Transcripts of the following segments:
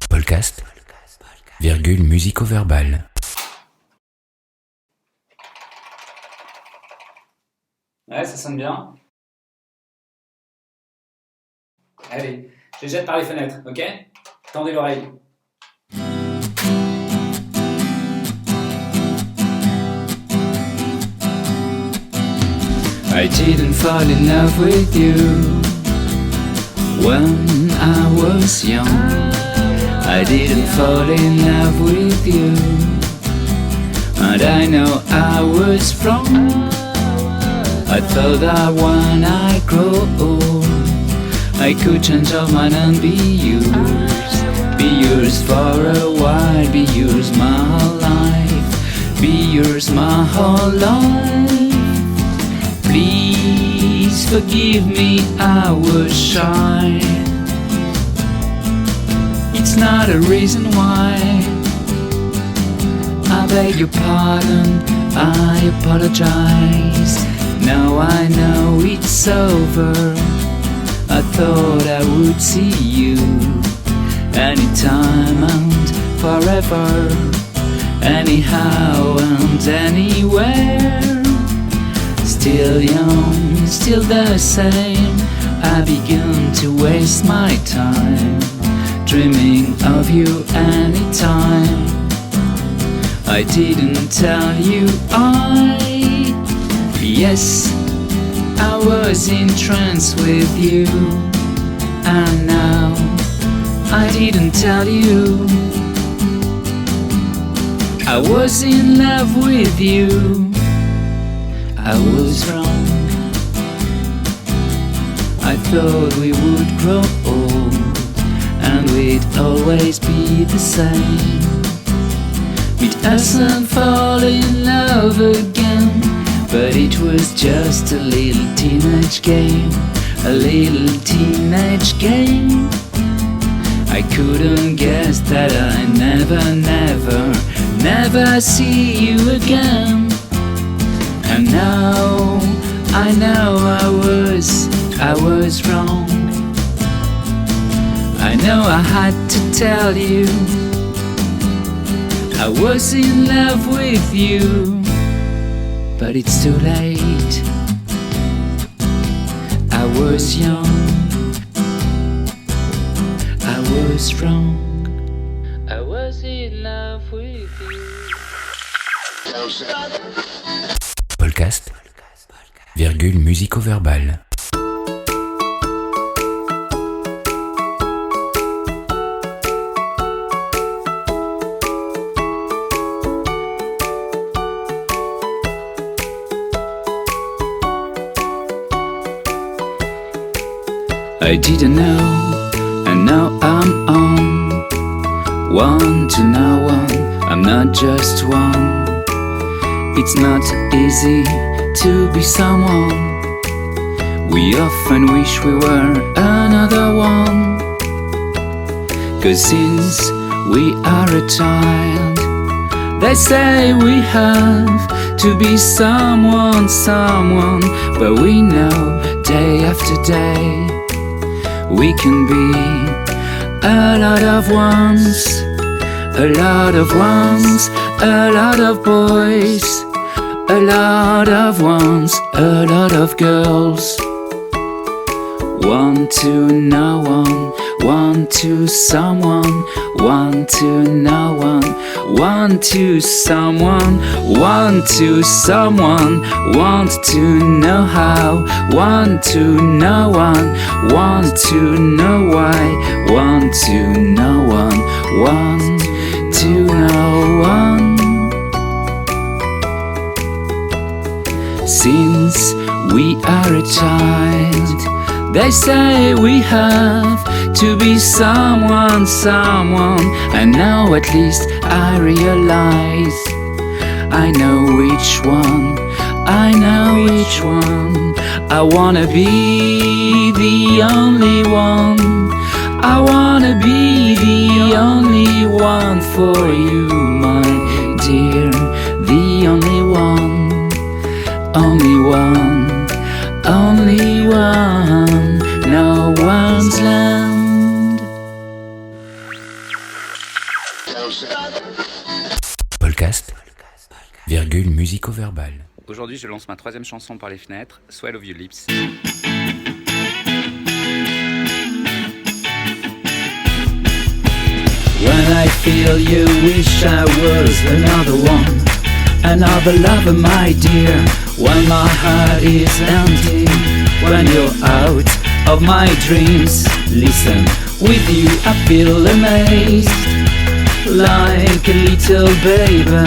Podcast, virgule musico-verbale. Ouais, ça sonne bien. Allez, je les jette par les fenêtres, ok? Tendez l'oreille. I didn't fall in love with you when I was young. I didn't fall in love with you, and I know I was wrong. I thought that when I grow old, I could change my mind and be yours for a while, be yours my whole life, be yours my whole life. Please forgive me, I was shy. It's not a reason why. I beg your pardon, I apologize. Now I know it's over. I thought I would see you anytime and forever, anyhow and anywhere. Still young, still the same. I began to waste my time dreaming of you anytime. I didn't tell you yes, I was in trance with you, and now I didn't tell you I was in love with you. I was wrong. I thought we would grow old and we'd always be the same. Meet us and fall in love again, but it was just a little teenage game, a little teenage game. I couldn't guess that I never see you again. And now I know I was wrong. I know I had to tell you I was in love with you, but it's too late. I was young, I was wrong. I was in love with you. Podcast, virgule musico-verbale. I didn't know, and now I'm on. One to no one, I'm not just one. It's not easy to be someone. We often wish we were another one. 'Cause since we are a child, they say we have to be someone, but we know day after day we can be a lot of ones, a lot of ones, a lot of boys, a lot of ones, a lot of girls. One to no one, one to someone, one to no one, one to someone, one to someone, want to know how, one to no one, want to know why, one to no one, one to no one. Since we are a child, they say we have to be someone, and now at least I realize I know which one, I know which one. I wanna be the only one, I wanna be the only one for you, my dear, the only one, only one, only one, no one's land. Podcast, virgule musico-verbal. Aujourd'hui, je lance ma 3e chanson par les fenêtres, Swell of Your Lips. When I feel you wish I was another one, another lover, my dear. When my heart is empty, when you're out of my dreams. Listen, with you I feel amazed, like a little baby,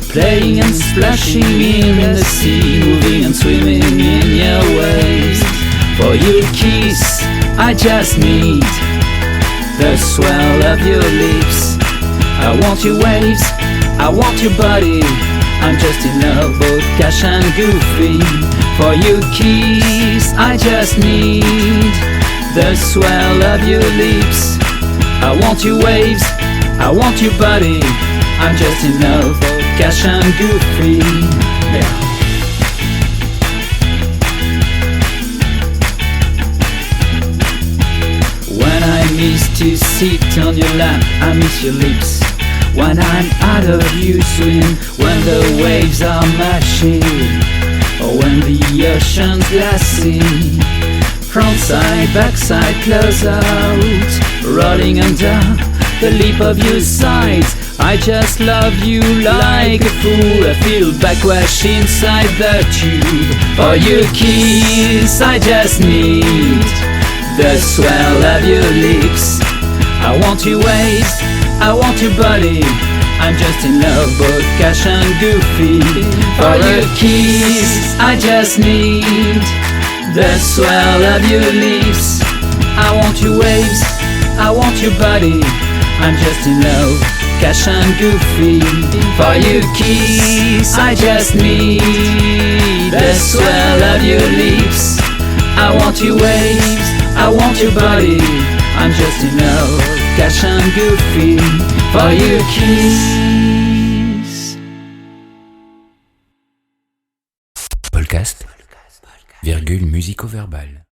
playing and splashing in the sea, moving and swimming in your waves. For your kiss I just need the swell of your lips. I want your waves, I want your body. I'm just in love, both cash and goofy. For your kiss I just need the swell of your lips. I want your waves, I want your body. I'm just in love, both cash and goofy. Yeah. When I miss to sit on your lap, I miss your lips. When I'm out of you swim, when the waves are mashing, or when the ocean's glassy. Frontside, backside, close out, rolling under the lip of your sides. I just love you like a fool. I feel backwash inside the tube. For your kiss I just need the swell of your lips. I want your waves, I want your body. I'm just in love, both cash and goofy. For your kiss I just need the swell of your lips. I want your waves, I want your body. I'm just in love, cash and goofy. For your kiss I just need the swell of your lips. I want your waves, I want your body. I'm just in love, cash and goofy. For your kiss. Podcast, virgule musico-verbal.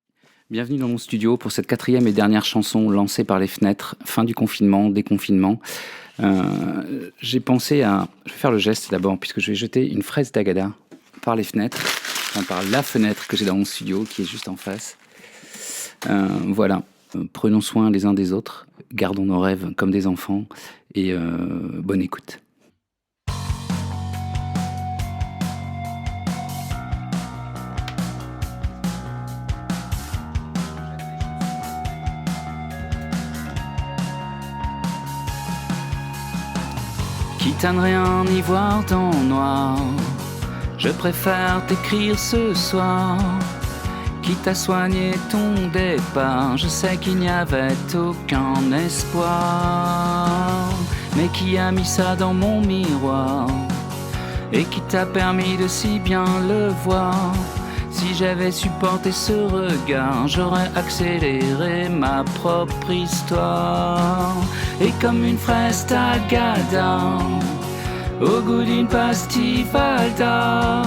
Bienvenue dans mon studio pour cette 4e et dernière chanson lancée par les fenêtres, fin du confinement, déconfinement. J'ai pensé à... Je vais faire le geste d'abord, puisque je vais jeter une fraise d'Agada par les fenêtres, enfin par la fenêtre que j'ai dans mon studio, qui est juste en face. Voilà, prenons soin les uns des autres, gardons nos rêves comme des enfants, et bonne écoute. Quitte à ne rien y voir dans le noir, je préfère t'écrire ce soir. Quitte à soigner ton départ, je sais qu'il n'y avait aucun espoir. Mais qui a mis ça dans mon miroir et qui t'a permis de si bien le voir? Si j'avais supporté ce regard, j'aurais accéléré ma propre histoire. Et comme une fraise d'Agada, au goût d'une pastille Valda,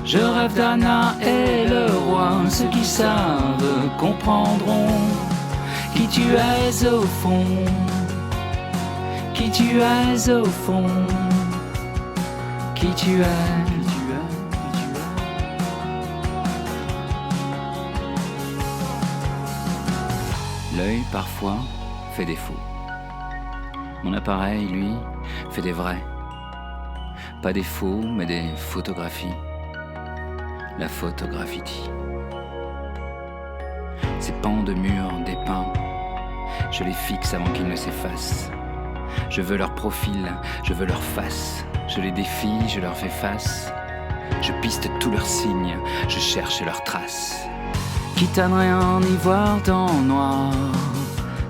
je rêve d'Anna et le roi. Ceux qui savent comprendront qui tu es au fond, qui tu es au fond, qui tu es. L'œil, parfois, fait défaut. Mon appareil, lui, fait des vrais. Pas des faux, mais des photographies. La photographie. Ces pans de murs dépeints, je les fixe avant qu'ils ne s'effacent. Je veux leur profil, je veux leur face. Je les défie, je leur fais face. Je piste tous leurs signes, je cherche leurs traces. Quitte à ne rien y voir dans le noir,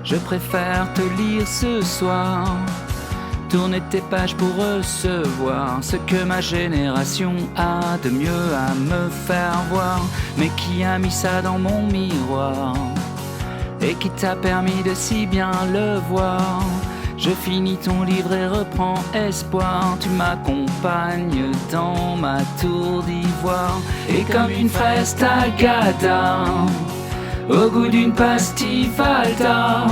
je préfère te lire ce soir. Tourner tes pages pour recevoir ce que ma génération a de mieux à me faire voir. Mais qui a mis ça dans mon miroir et qui t'a permis de si bien le voir? Je finis ton livre et reprends espoir. Tu m'accompagnes dans ma tour d'ivoire. Et comme une fraise d'Agada, au goût d'une pastille Valda,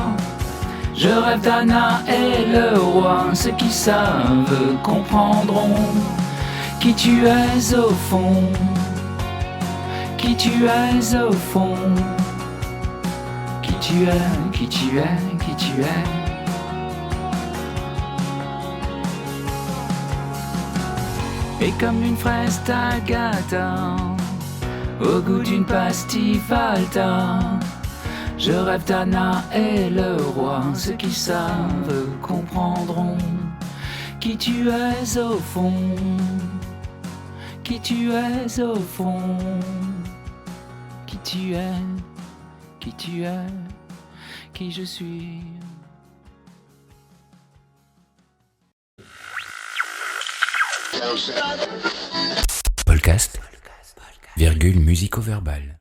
Je rêve d'Anna et le roi, ceux qui savent comprendront qui tu es au fond, qui tu es au fond, qui tu es, qui tu es, qui tu es. Et comme une fraise tagata, au goût d'une pastille Falta, je rêve d'Anna et le roi, ceux qui savent comprendront qui tu es au fond, qui tu es au fond, qui tu es, qui tu es, qui je suis. Podcast, virgule musico-verbal.